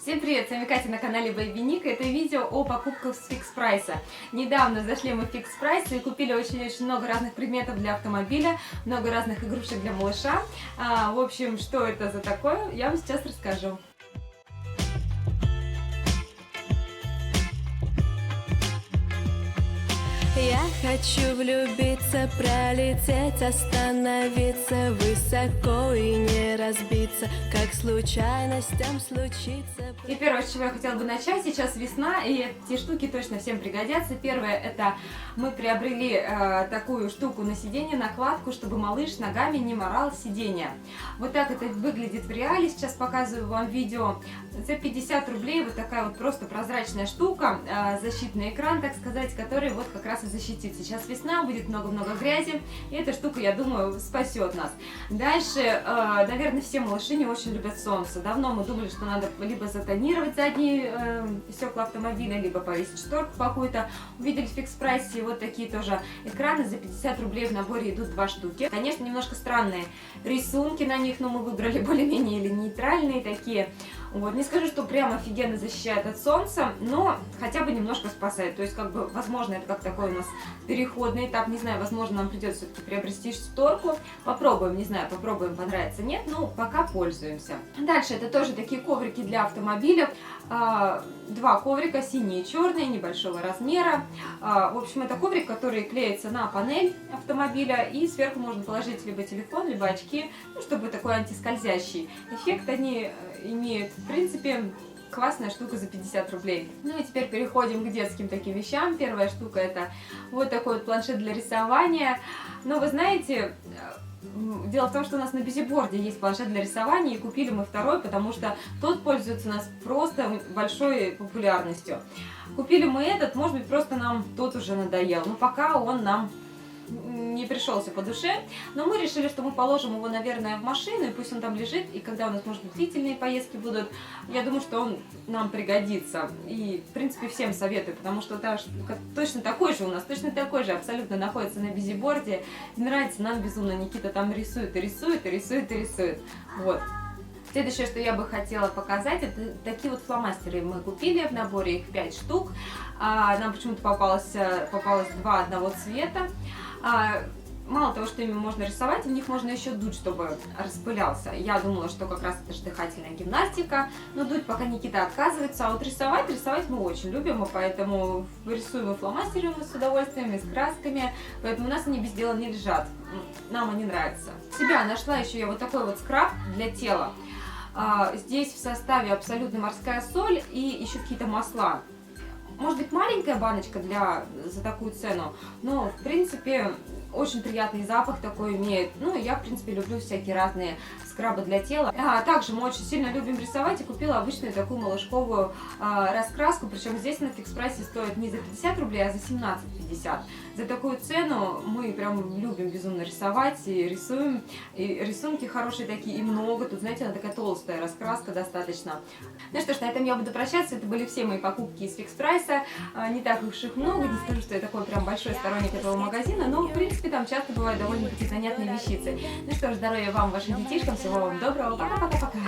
Всем привет, с вами Катя на канале Baby Nik. Это видео о покупках с Fix Price. Недавно зашли мы в Fix Price и купили очень-очень много разных предметов для автомобиля, много разных игрушек для малыша. В общем, что это за такое, я вам сейчас расскажу. Я хочу влюбиться, пролететь, остановиться высоко и не разбиться, как случайностям случится. И первое, с чего я хотела бы начать, сейчас весна, и эти штуки точно всем пригодятся. Первое, это мы приобрели такую штуку на сиденье, накладку, чтобы малыш ногами не морал сиденье. Вот так это выглядит в реале, сейчас показываю вам видео. За 50 рублей вот такая вот просто прозрачная штука, защитный экран, так сказать, который вот как раз и защитит. Сейчас весна, будет много-много грязи, и эта штука, я думаю, спасет нас. Дальше, наверное, все малыши не очень любят солнце. Давно мы думали, что надо либо затонировать задние стекла автомобиля, либо повесить шторку какую-то. Увидели в Fix Price вот такие тоже экраны, за 50 рублей в наборе идут 2 штуки. Конечно, немножко странные рисунки на них, но мы выбрали более-менее или нейтральные такие. Вот. Не скажу, что прям офигенно защищает от солнца, но хотя бы немножко спасает. То есть, как бы, возможно, это как такой у нас переходный этап. Не знаю, возможно, нам придется все-таки приобрести шторку. Попробуем, не знаю, попробуем, понравится, нет, но пока пользуемся. Дальше это тоже такие коврики для автомобиля. 2 коврика, синий и черный, небольшого размера. В общем, это коврик, который клеится на панель автомобиля, и сверху можно положить либо телефон, либо очки, ну, чтобы такой антискользящий эффект они имеют. В принципе, классная штука за 50 рублей. Ну и теперь переходим к детским таким вещам. Первая штука — это вот такой вот планшет для рисования. Но вы знаете, дело в том, что у нас на бизиборде есть планшет для рисования, и купили мы второй, потому что тот пользуется у нас просто большой популярностью. Купили мы этот, может быть, просто нам тот уже надоел, но пока он нам не пришелся по душе, но мы решили, что мы положим его, наверное, в машину, и пусть он там лежит, и когда у нас, может быть, длительные поездки будут, я думаю, что он нам пригодится. И, в принципе, всем советую, потому что точно такой же у нас, точно такой же абсолютно находится на бизиборде. Нравится нам безумно, Никита там рисует и рисует, и рисует, и рисует. Вот. Следующее, что я бы хотела показать, это такие вот фломастеры мы купили в наборе, их 5 штук. Нам почему-то попалось 2 одного цвета. Мало того, что ими можно рисовать, в них можно еще дуть, чтобы распылялся. Я думала, что как раз это же дыхательная гимнастика, но дуть пока Никита отказывается. А вот рисовать мы очень любим, и поэтому рисуем и фломастеры мы с удовольствием, и с красками, поэтому у нас они без дела не лежат. Нам они нравятся. Себя нашла еще я вот такой вот скраб для тела. Здесь в составе абсолютно морская соль и еще какие-то масла. Может быть, маленькая баночка за такую цену, но, в принципе, очень приятный запах такой имеет. Ну, я, в принципе, люблю всякие разные скрабы для тела. Также мы очень сильно любим рисовать, и купила обычную такую малышковую раскраску. Причем здесь на Fix Price стоит не за 50 рублей, а за 17,50. За такую цену мы прям любим безумно рисовать и рисуем. И рисунки хорошие такие, и много. Тут, знаете, она такая толстая раскраска достаточно. Ну что ж, на этом я буду прощаться. Это были все мои покупки из Fix Price. Не так уж их много, не скажу, что я такой прям большой сторонник этого магазина, но, в принципе, там часто бывают довольно-таки занятные вещицы. Ну что ж, здоровья вам, вашим детишкам, всего вам доброго, пока-пока-пока.